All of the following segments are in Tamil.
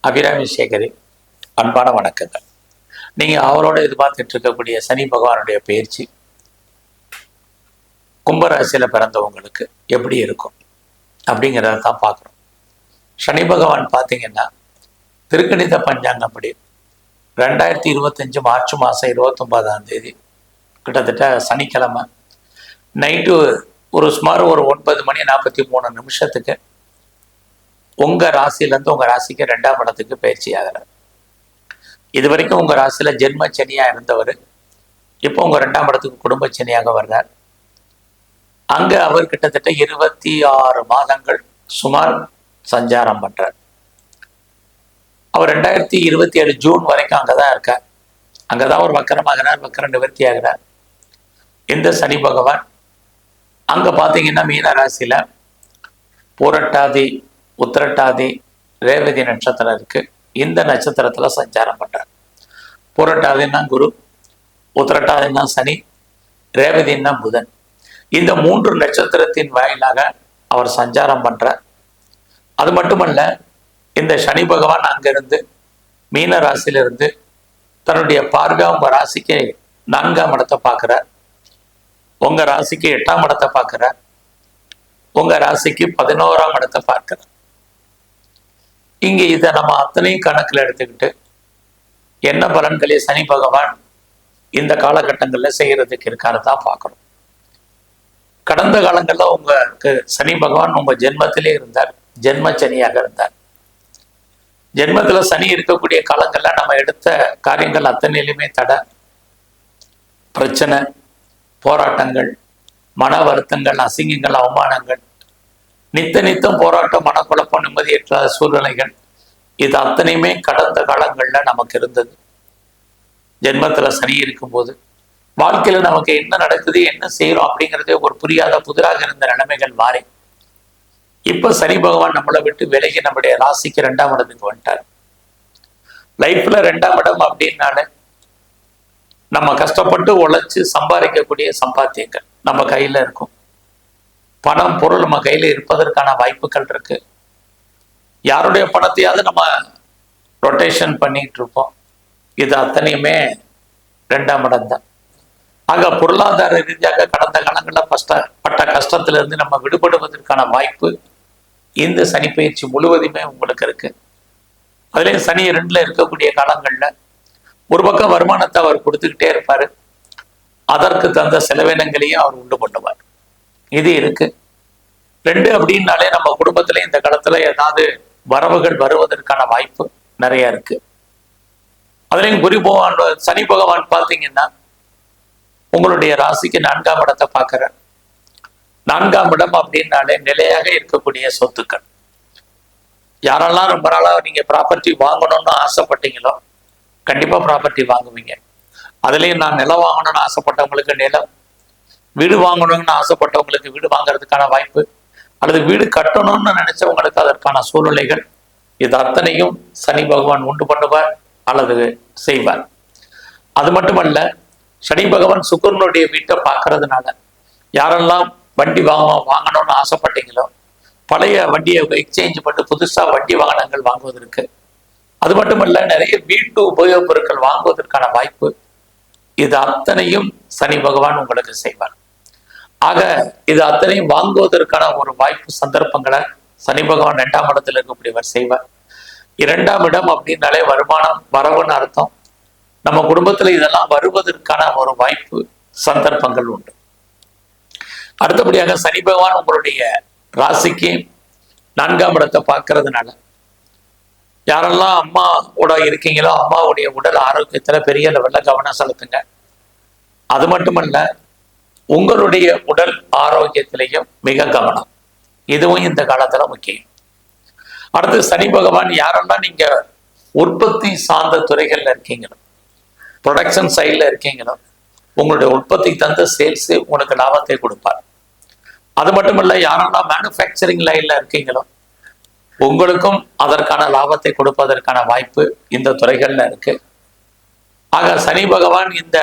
அபிராமி சேகரி அன்பான வணக்கங்கள். நீங்கள் அவரோட எதிர்பார்த்துட்டு இருக்கக்கூடிய சனி பகவானுடைய பயிற்சி கும்பராசியில் பிறந்தவங்களுக்கு எப்படி இருக்கும் அப்படிங்கிறத தான் பார்க்குறோம். சனி பகவான் பார்த்தீங்கன்னா திருக்கணித பஞ்சாங்கப்படி 2025 மார்ச் மாதம் 29ஆம் தேதி கிட்டத்தட்ட சனிக்கிழமை நைட்டு சுமார் 9:43 உங்கள் ராசியிலேருந்து உங்கள் ராசிக்கு 2ஆம் இடத்துக்கு பயிற்சி ஆகிறார். இது வரைக்கும் உங்கள் ராசியில் ஜென்ம சனியாக இருந்தவர் இப்போ உங்கள் 2ஆம் இடத்துக்கு குடும்ப சனியாக வர்றார். அங்கே அவர் கிட்டத்தட்ட 26 மாதங்கள் சுமார் சஞ்சாரம் பண்ணுறார். அவர் 2027 ஜூன் வரைக்கும் அங்கே தான் இருக்கார். அங்கே தான் அவர் வக்கரமாகிறார், வக்கர நிவர்த்தி ஆகிறார். இந்த சனி பகவான் அங்கே பார்த்தீங்கன்னா மீன ராசியில் பூரட்டாதி உத்திரட்டாதி ரேவதி நட்சத்திரம் இருக்கு. இந்த நட்சத்திரத்துல சஞ்சாரம் பண்றார். பூரட்டாதின்னா குரு, உத்திரட்டாதின்னா சனி, ரேவதின்னா புதன். இந்த 3 நட்சத்திரத்தின் வாயிலாக அவர் சஞ்சாரம் பண்றார். அது மட்டுமல்ல, இந்த சனி பகவான் அங்கிருந்து மீன ராசியிலிருந்து தன்னுடைய பார்வை உங்க ராசிக்கு 4ஆம் இடத்தை பார்க்கிறார், உங்க ராசிக்கு 8ஆம் இடத்தை பார்க்கிறார், உங்க ராசிக்கு 11ஆம் இடத்தை பார்க்கிறார். இங்கே இதை நம்ம அத்தனையும் கணக்கில் எடுத்துக்கிட்டு என்ன பலன்களை சனி பகவான் இந்த காலகட்டங்களில் செய்யறதுக்கு இருக்காரு தான் பார்க்கணும். கடந்த காலங்களில் உங்களுக்கு சனி பகவான் உங்க ஜென்மத்திலே இருந்தார், ஜென்ம சனியாக இருந்தார். ஜென்மத்தில் சனி இருக்கக்கூடிய காலங்களில் நம்ம எடுத்த காரியங்கள் அத்தனையிலுமே தடை, பிரச்சனை, போராட்டங்கள், மன வருத்தங்கள், அசிங்கங்கள், அவமானங்கள், நித்தம் போராட்டம், மனக்குழப்பம், நிம்மதியற்ற சூழ்நிலைகள், இது அத்தனையுமே கடந்த காலங்களில் நமக்கு இருந்தது. ஜென்மத்தில் சனி இருக்கும்போது வாழ்க்கையில் நமக்கு என்ன நடக்குது, என்ன செய்யறோம் அப்படிங்கிறதே ஒரு புரியாத புதிராக இருந்த நிலைமைகள் மாறி இப்போ சனி பகவான் நம்மளை விட்டு விலகி நம்முடைய ராசிக்கு 2ஆம் இடத்துக்கு வந்துட்டார். லைஃப்ல 2ஆம் இடம் அப்படின்னாலே நம்ம கஷ்டப்பட்டு உழைச்சு சம்பாதிக்கக்கூடிய சம்பாத்தியங்கள் நம்ம கையில இருக்கும். பணம் பொருள் நம்ம கையில் இருப்பதற்கான வாய்ப்புகள் இருக்கு. யாருடைய பணத்தையாவது நம்ம ரொட்டேஷன் பண்ணிட்டு இருப்போம். இது அத்தனையுமே 2ஆம் இடம் தான். ஆக பொருளாதார ரீதியாக கடந்த காலங்களில் பட்ட கஷ்டத்திலிருந்து நம்ம விடுபடுவதற்கான வாய்ப்பு இந்த சனி பயிற்சி முழுவதுமே உங்களுக்கு இருக்கு. அதுலேயும் சனி 2ல இருக்கக்கூடிய காலங்களில் ஒரு பக்கம் வருமானத்தை அவர் கொடுத்துக்கிட்டே இருப்பாரு, அதற்கு தந்த செலவினங்களையும் அவர் உண்டு பண்ணுவார். இது இருக்கு. 2 அப்படின்னாலே நம்ம குடும்பத்துல இந்த காலத்துல ஏதாவது வரவுகள் வருவதற்கான வாய்ப்பு நிறைய இருக்கு. அதுலயும் குரு பகவான் சனி பகவான் பார்த்தீங்கன்னா உங்களுடைய ராசிக்கு 4ஆம் இடத்தை பார்க்கிறார். 4ஆம் இடம் அப்படின்னாலே நிலையாக இருக்கக்கூடிய சொத்துக்கள். யாரெல்லாம் ரொம்ப நாளா நீங்க ப்ராப்பர்ட்டி வாங்கணும்னு ஆசைப்பட்டீங்களோ கண்டிப்பா ப்ராப்பர்ட்டி வாங்குவீங்க. அதுலயும் நான் நிலம் வாங்கணும்னு ஆசைப்பட்டவங்களுக்கு நிலம், வீடு வாங்கணும்னு ஆசைப்பட்டவங்களுக்கு வீடு வாங்குறதுக்கான வாய்ப்பு, அல்லது வீடு கட்டணும்னு நினைச்சவங்களுக்கு அதற்கான சூழ்நிலைகள், இது அத்தனையும் சனி பகவான் உண்டு பண்ணுவார் அல்லது செய்வார். அது மட்டுமல்ல, சனி பகவான் சுக்கிரனுடைய வீட்டை பார்க்கறதுனால யாரெல்லாம் வண்டி வாங்கணும்னு ஆசைப்பட்டீங்களோ பழைய வண்டியை எக்ஸ்சேஞ்ச் பண்ணி புதுசா வண்டி வாகனங்கள் வாங்குவதற்கு, அது மட்டுமல்ல நிறைய வீட்டு உபயோகப் பொருட்கள் வாங்குவதற்கான வாய்ப்பு, இது அத்தனையும் சனி பகவான் உங்களுக்கு செய்வார். ஆக இது அத்தனையும் வாங்குவதற்கான ஒரு வாய்ப்பு சந்தர்ப்பங்களை சனி பகவான் 2ஆம் இடத்துல இருக்கக்கூடியவர் செய்வார். 2ஆம் இடம் அப்படின்னாலே வருமானம், வரவுன்னு அர்த்தம். நம்ம குடும்பத்துல இதெல்லாம் வருவதற்கான ஒரு வாய்ப்பு சந்தர்ப்பங்கள் உண்டு. அடுத்தபடியாக சனி பகவான் உங்களுடைய ராசிக்கு 4ஆம் இடத்தை பார்க்கறதுனால யாரெல்லாம் அம்மாவோட இருக்கீங்களோ அம்மாவுடைய உடல் ஆரோக்கியத்துல பெரிய லெவல்ல கவனம் செலுத்துங்க. அது மட்டுமல்ல, உங்களுடைய உடல் ஆரோக்கியத்திலையும் மிக கவனம், இதுவும் இந்த காலத்துல முக்கியம். அடுத்து சனி பகவான் யாரெல்லாம் நீங்க உற்பத்தி சார்ந்த துறைகள்ல இருக்கீங்களோ, ப்ரொடக்ஷன் சைட்ல இருக்கீங்களோ, உங்களுடைய உற்பத்தி தந்த சேல்ஸ் உங்களுக்கு லாபத்தை கொடுப்பார். அது மட்டுமல்ல, யாரெல்லாம் மேனுஃபேக்சரிங் லைன்ல இருக்கீங்களோ உங்களுக்கும் அதற்கான லாபத்தை கொடுப்பதற்கான வாய்ப்பு இந்த துறைகள்ல இருக்கு. ஆக சனி பகவான் இந்த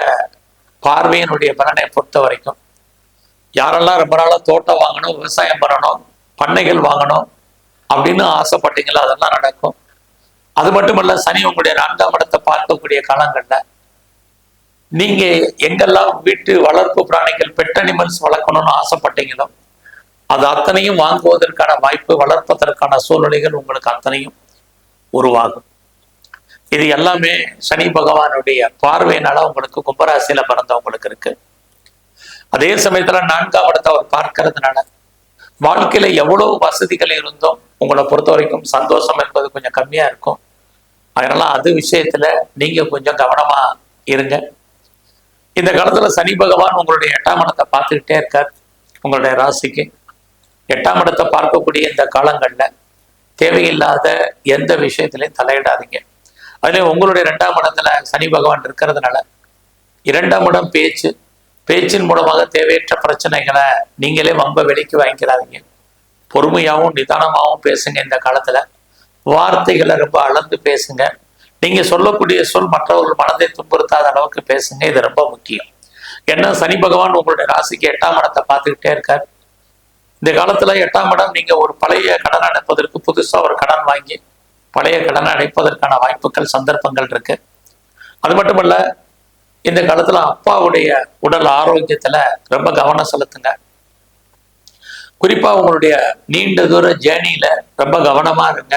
பார்வையினுடைய பலனை பொறுத்த வரைக்கும் யாரெல்லாம் ரொம்ப நாளா தோட்டம் வாங்கணும், விவசாயம் பண்ணணும், பண்ணைகள் வாங்கணும் அப்படின்னு ஆசைப்பட்டீங்களோ அதெல்லாம் நடக்கும். அது மட்டுமல்ல, சனி உங்களுடைய 4ஆம் இடத்தை பார்க்கக்கூடிய காலங்கள்ல நீங்க எங்கெல்லாம் வீட்டு வளர்ப்பு பிராணிகள் பெட் அனிமல்ஸ் வளர்க்கணும்னு ஆசைப்பட்டீங்களோ அது அத்தனையும் வாங்குவதற்கான வாய்ப்பு, வளர்ப்பதற்கான சூழ்நிலைகள் உங்களுக்கு அத்தனையும் உருவாகும். இது எல்லாமே சனி பகவானுடைய பார்வையினால உங்களுக்கு கும்பராசியில பிறந்தவங்களுக்கு இருக்கு. அதே சமயத்துல 4ஆம் இடத்தை அவர் பார்க்கறதுனால வாழ்க்கையில எவ்வளவு வசதிகள் இருந்தோம் உங்களை பொறுத்த வரைக்கும் சந்தோஷம் என்பது கொஞ்சம் கம்மியா இருக்கும். அதனால அது விஷயத்துல நீங்க கொஞ்சம் கவனமா இருங்க. இந்த காலத்துல சனி பகவான் உங்களுடைய 8ஆம் இடத்தை பார்த்துக்கிட்டே இருக்கார். உங்களுடைய ராசிக்கு 8ஆம் இடத்தை பார்க்கக்கூடிய இந்த காலங்கள்ல தேவையில்லாத எந்த விஷயத்திலையும் தலையிடாதீங்க. அதுலேயும் உங்களுடைய 2ஆம் இடத்துல சனி பகவான் இருக்கிறதுனால 2ஆம் இடம் பேச்சின் மூலமாக தேவையற்ற பிரச்சனைகளை நீங்களே வம்ப வெளிக்கு வாங்கிக்கிறாதீங்க. பொறுமையாகவும் நிதானமாகவும் பேசுங்க. இந்த காலத்துல வார்த்தைகளை ரொம்ப அளந்து பேசுங்க. நீங்க சொல்லக்கூடிய சொல் மற்றவர்கள் மனதை துன்புறுத்தாத அளவுக்கு பேசுங்க. இது ரொம்ப முக்கியம். ஏன்னா சனி பகவான் உங்களுடைய ராசிக்கு 8ஆம் இடத்தை பார்த்துக்கிட்டே இருக்கார். இந்த காலத்துல 8ஆம் இடம் நீங்க ஒரு பழைய கடன் அடைப்பதற்கு புதுசா ஒரு கடன் வாங்கி பழைய கடனை அடைப்பதற்கான வாய்ப்புகள் சந்தர்ப்பங்கள் இருக்கு. அது மட்டுமல்ல, இந்த காலத்துல அப்பாவுடைய உடல் ஆரோக்கியத்துல ரொம்ப கவனம் செலுத்துங்க. குறிப்பா உங்களுடைய நீண்ட தூர ஜேர்னியில ரொம்ப கவனமா இருங்க.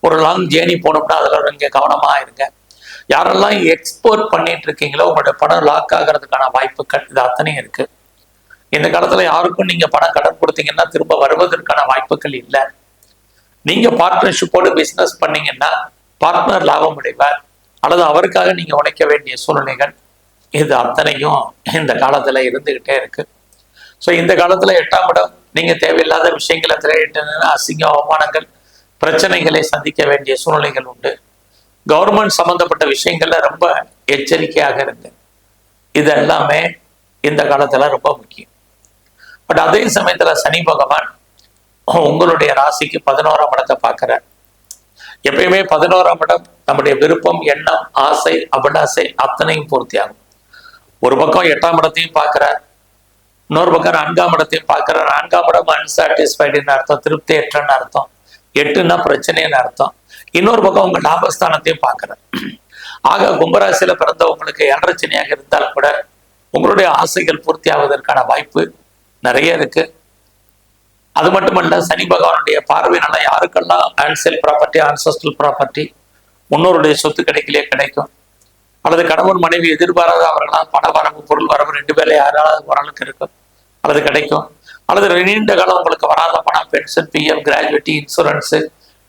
ஒரு லாங் ஜேர்னி போனோம்னா அதுல நீங்க கவனமா இருங்க. யாரெல்லாம் எக்ஸ்போர்ட் பண்ணிட்டு இருக்கீங்களோ உங்களுடைய பணம் லாக் ஆகிறதுக்கான வாய்ப்புகள் இது அத்தனையும் இருக்கு. இந்த காலத்துல யாருக்கும் நீங்க பணம் கடன் கொடுத்தீங்கன்னா திரும்ப வருவதற்கான வாய்ப்புகள் இல்லை. நீங்க பார்ட்னர்ஷிப்போடு பிசினஸ் பண்ணீங்கன்னா பார்ட்னர் லாபம் அடைவார் அல்லது அவருக்காக நீங்க உழைக்க வேண்டிய சூழ்நிலைகள் இது அத்தனையும் இந்த காலத்துல இருந்துகிட்டே இருக்கு. ஸோ இந்த காலத்துல 8ஆம் இடம் நீங்க தேவையில்லாத விஷயங்களை திரையிட்டு அசிங்க அவமானங்கள் பிரச்சனைகளை சந்திக்க வேண்டிய சூழ்நிலைகள் உண்டு. கவர்மெண்ட் சம்பந்தப்பட்ட விஷயங்கள்ல ரொம்ப எச்சரிக்கையாக இருங்க. இது எல்லாமே இந்த காலத்துல ரொம்ப முக்கியம். பட் அதே சமயத்துல சனி பகவான் உங்களுடைய ராசிக்கு 11ஆம் இடத்தை பார்க்கிறார். எப்பயுமே 11ஆம் இடம் நம்முடைய விருப்பம், எண்ணம், ஆசை, அபிலாசை அத்தனையும் பூர்த்தி ஆகும். ஒரு பக்கம் 8ஆம் இடத்தையும் பார்க்கிறார், இன்னொரு பக்கம் 4ஆம் இடத்தையும் பார்க்கிறார். 4ஆம் இடம் அன்சாட்டிஸ்ஃபைடுன்னு அர்த்தம், திருப்தியற்றன்னு அர்த்தம். 8ன்னா பிரச்சனைன்னு அர்த்தம். இன்னொரு பக்கம் உங்க லாபஸ்தானத்தையும் பார்க்கிறார். ஆக கும்பராசியில பிறந்தவங்களுக்கு 7.5 சனியாக இருந்தால் கூட உங்களுடைய ஆசைகள் பூர்த்தி ஆவதற்கான வாய்ப்பு நிறைய இருக்கு. அது மட்டுமல்ல, சனி பகவானுடைய பார்வையினால யாருக்கெல்லாம் ஆன்சல் ப்ராப்பர்ட்டி, ஆன்சஸ்டல் ப்ராப்பர்ட்டி, முன்னோருடைய சொத்து கிடைக்கும், அல்லது கணவன் மனைவி எதிர்பாராத அவர்களால் பண வரவு, பொருள் வரவு 2 பேர்ல யாராவது ஓரளவுக்கு இருக்கும் அல்லது கிடைக்கும், அல்லது நீண்ட காலம் உங்களுக்கு வராத பணம், pension, PF, gratuity, insurance,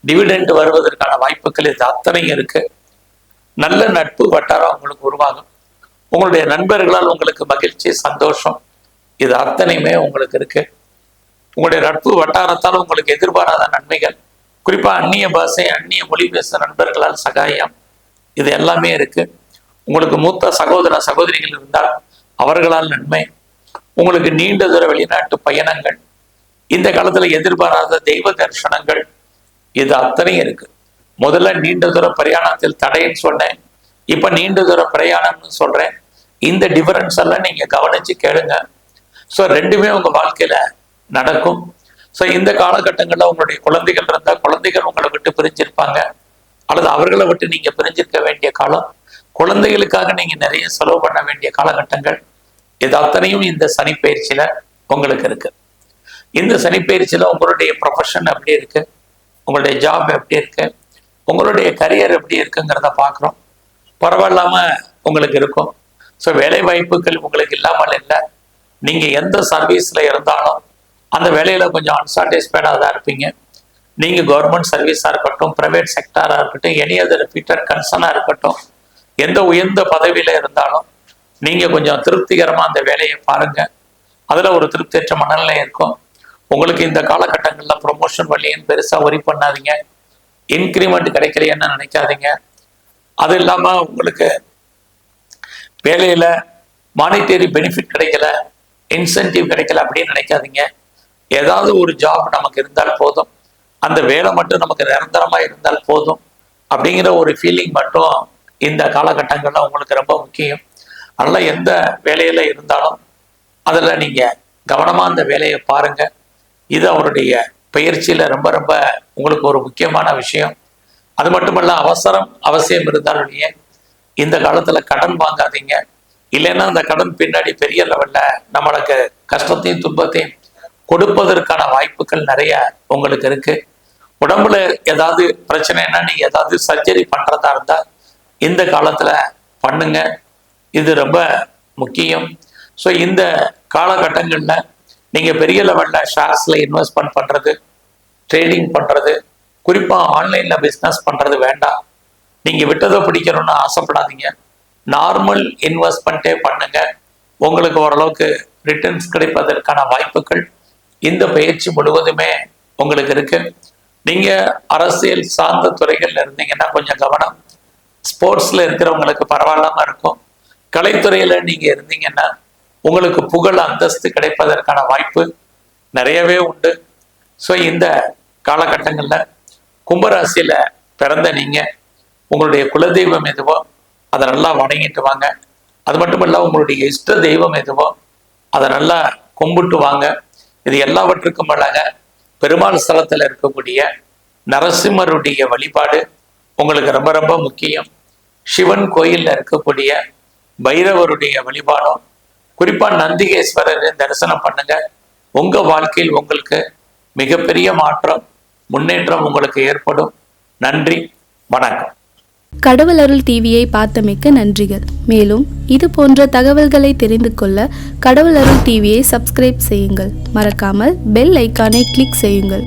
dividend வருவதற்கான வாய்ப்புகள் இது அத்தனையும் இருக்கு. நல்ல நட்பு வட்டாரம் உங்களுக்கு உருவாகும். உங்களுடைய நண்பர்களால் உங்களுக்கு மகிழ்ச்சி, சந்தோஷம் இது அத்தனையுமே உங்களுக்கு இருக்கு. உங்களுடைய நட்பு வட்டாரத்தால் உங்களுக்கு எதிர்பாராத நன்மைகள், குறிப்பா அந்நிய பாஷை, அந்நிய மொழி பேச நண்பர்களால் சகாயம் இது எல்லாமே இருக்கு. உங்களுக்கு மூத்த சகோதர சகோதரிகள் இருந்தால் அவர்களால் நன்மை. உங்களுக்கு நீண்ட தூர வெளிநாட்டு பயணங்கள், இந்த காலத்துல எதிர்பாராத தெய்வ தரிசனங்கள் இது அத்தனையும் இருக்கு. முதல்ல நீண்ட தூர பிரயாணத்தில் தடைன்னு சொன்னேன், இப்ப நீண்ட தூர பிரயாணம்னு சொல்றேன். இந்த டிஃபரன்ஸ் எல்லாம் நீங்க கவனிச்சு கேளுங்க. ஸோ 2மே உங்க வாழ்க்கையில நடக்கும். ஸோ இந்த காலகட்டங்களில் உங்களுடைய குழந்தைகள் இருந்தால் குழந்தைகள் உங்களை விட்டு பிரிஞ்சிருப்பாங்க, அல்லது அவர்களை விட்டு நீங்க பிரிஞ்சிருக்க வேண்டிய காலம், குழந்தைகளுக்காக நீங்க நிறைய செலவு பண்ண வேண்டிய காலகட்டங்கள் இது அத்தனையும் இந்த சனிப்பெயர்ச்சியில உங்களுக்கு இருக்கு. இந்த சனிப்பெயர்ச்சியில உங்களுடைய ப்ரொஃபஷன் எப்படி இருக்கு, உங்களுடைய ஜாப் எப்படி இருக்கு, உங்களுடைய கரியர் எப்படி இருக்குங்கிறத பார்க்குறோம். பரவாயில்லாம உங்களுக்கு இருக்கும். ஸோ வேலை வாய்ப்புகள் உங்களுக்கு இல்லாமல் இல்லை. நீங்க எந்த சர்வீஸ்ல இருந்தாலும் அந்த வேலையில கொஞ்சம் அன்சாட்டிஸ்ஃபைடாக தான் இருப்பீங்க. நீங்க கவர்மெண்ட் சர்வீஸா இருக்கட்டும், பிரைவேட் செக்டாரா இருக்கட்டும், எனி அதர் ரிப்பீட்டட் கன்சர்னா இருக்கட்டும், எந்த உயர்ந்த பதவியில இருந்தாலும் நீங்க கொஞ்சம் திருப்திகரமா அந்த வேலையை பாருங்க. அதுல ஒரு திருப்தியற்ற மனநிலை இருக்கும். உங்களுக்கு இந்த காலகட்டங்கள்ல ப்ரொமோஷன் வழின்னு பெருசா ஒரி பண்ணாதீங்க. இன்கிரிமெண்ட் கிடைக்கலைன்னு நினைக்காதீங்க. அது இல்லாம உங்களுக்கு வேலையில மானிட்டரி பெனிஃபிட் கிடைக்கல, இன்சென்டிவ் கிடைக்கல அப்படின்னு நினைக்காதீங்க. ஏதாவது ஒரு ஜாப் நமக்கு இருந்தால் போதும், அந்த வேலை மட்டும் நமக்கு நிரந்தரமா இருந்தால் போதும் அப்படிங்கிற ஒரு ஃபீலிங் மட்டும் இந்த காலகட்டங்கள்ல உங்களுக்கு ரொம்ப முக்கியம். அதனால எந்த வேலையில இருந்தாலும் அதுல நீங்க கவனமா அந்த வேலையை பாருங்க. இது அவருடைய பயிற்சியில ரொம்ப ரொம்ப உங்களுக்கு ஒரு முக்கியமான விஷயம். அது மட்டுமல்ல, அவசரம் அவசியம் இருந்தாலுடைய இந்த காலத்துல கடன் வாங்காதீங்க. இல்லைன்னா அந்த கடன் பின்னாடி பெரிய லெவல்ல நம்மளுக்கு கஷ்டத்தையும் துன்பத்தையும் கொடுப்பதற்கான வாய்ப்புகள் நிறைய உங்களுக்கு இருக்கு. உடம்புல ஏதாவது பிரச்சனைனா நீங்க ஏதாவது சர்ஜரி பண்றதா இருந்தா இந்த காலத்துல பண்ணுங்க, இது ரொம்ப முக்கியம். ஸோ இந்த காலகட்டங்கள்ல நீங்க பெரிய லெவல்ல ஷேர்ஸ்ல இன்வெஸ்ட்மெண்ட் பண்றது, ட்ரேடிங் பண்றது, குறிப்பா ஆன்லைன்ல பிஸ்னஸ் பண்றது வேண்டாம். நீங்க விட்டதை பிடிக்கணும்னு ஆசைப்படாதீங்க. நார்மல் இன்வெஸ்ட்மெண்ட்டே பண்ணுங்க. உங்களுக்கு ஓரளவுக்கு ரிட்டர்ன்ஸ் கிடைப்பதற்கான வாய்ப்புகள் இந்த பயிற்சி முழுவதுமே உங்களுக்கு இருக்கு. நீங்க அரசியல் சார்ந்த துறைகள்ல இருந்தீங்கன்னா கொஞ்சம் கவனம். ஸ்போர்ட்ஸ்ல இருக்கிறவங்களுக்கு பரவாயில்லாம இருக்கும். கலைத்துறையில நீங்க இருந்தீங்கன்னா உங்களுக்கு புகழ் அந்தஸ்து கிடைப்பதற்கான வாய்ப்பு நிறையவே உண்டு. ஸோ இந்த காலகட்டங்கள்ல கும்பராசியில பிறந்த நீங்க உங்களுடைய குலதெய்வம் எதுவோ அதை நல்லா வணங்கிட்டு வாங்க. அது மட்டும் இல்ல, உங்களுடைய இஷ்ட தெய்வம் எதுவோ அதை நல்லா கும்பிட்டு வாங்க. இது எல்லாவற்றுக்கும் மேலாக பெருமாள் ஸ்தலத்தில் இருக்கக்கூடிய நரசிம்மருடைய வழிபாடு உங்களுக்கு ரொம்ப ரொம்ப முக்கியம். சிவன் கோயில்ல இருக்கக்கூடிய பைரவருடைய வழிபாடும், குறிப்பா நந்திகேஸ்வரர் தரிசனம் பண்ணுங்க. உங்க வாழ்க்கையில் உங்களுக்கு மிகப்பெரிய மாற்றம், முன்னேற்றம் உங்களுக்கு ஏற்படும். நன்றி, வணக்கம். கடவுள் அருள் டிவியை பார்த்தமைக்க நன்றிகள். மேலும் இது போன்ற தகவல்களை தெரிந்து கொள்ள கடவுள் அருள் டிவியை சப்ஸ்கிரைப் செய்யுங்கள். மறக்காமல் பெல் ஐக்கானை கிளிக் செய்யுங்கள்.